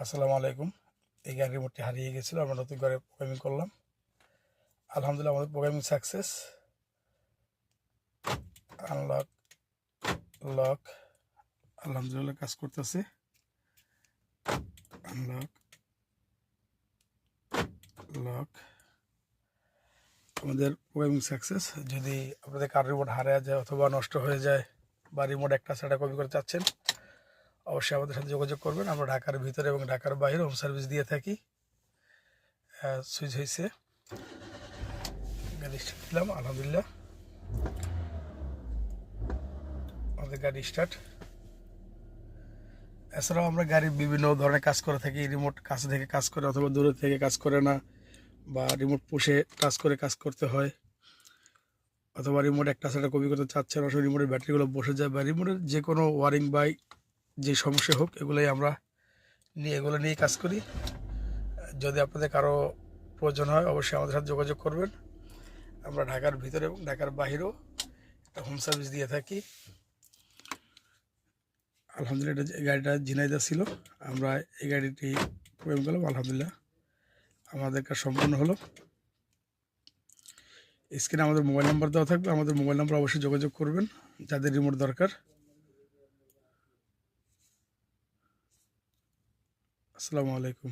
আসসালামু আলাইকুম। এই গাড়ির রিমোটটি হারিয়ে গেছিল, আমরা নতুন করে প্রোগ্রামিং করলাম। আলহামদুলিল্লাহ আমাদের প্রোগ্রামিং সাকসেস। আনলক, লক, আলহামদুলিল্লাহ কাজ করতেছে। আনলক, লক, আমাদের প্রোগ্রামিং সাকসেস। যদি আপনাদের কার রিমোট হারিয়ে যায় অথবা নষ্ট হয়ে যায় বা রিমোট একটা সেটা কপি করতে চাচ্ছেন, অবশ্যই আমাদের সাথে যোগাযোগ করবেন। আমরা ঢাকার ভিতরে এবং ঢাকার বাইরে হোম সার্ভিস দিয়ে থাকি। সুইচ হয়েছে, গাড়ি স্টার্ট দিলাম, আলহামদুলিল্লাহ আমাদের গাড়ি স্টার্ট। এছাড়াও আমরা গাড়ির বিভিন্ন ধরনের কাজ করে থাকি। রিমোট কাছে থেকে কাজ করে অথবা দূরে থেকে কাজ করে না, বা রিমোট পুষে টাচ করে কাজ করতে হয়, অথবা রিমোট একটা সেটা কপি করতে চাচ্ছেন, অথবা রিমোটের ব্যাটারিগুলো বসে যায়, বা রিমোটের যে কোনো ওয়ারিং বা যে সমস্যা হোক এগুলোই আমরা এগুলো নিয়ে কাজ করি। যদি আপনাদের কারো প্রয়োজন হয় অবশ্যই আমাদের সাথে যোগাযোগ করবেন। আমরা ঢাকার ভিতরে এবং ঢাকার বাইরেও একটা হোম সার্ভিস দিয়ে থাকি। আলহামদুলিল্লাহ এই গাড়িটা ঝিনাইদহ ছিল, আমরা এই গাড়িটি প্রয়োগ করলাম। আলহামদুলিল্লাহ আমাদের কাজ সম্পূর্ণ হলো। স্ক্রিনে আমাদের মোবাইল নাম্বার দেওয়া থাকবে, আমাদের মোবাইল নাম্বার অবশ্যই যোগাযোগ করবেন যাদের রিমোট দরকার। আসসালামু আলাইকুম।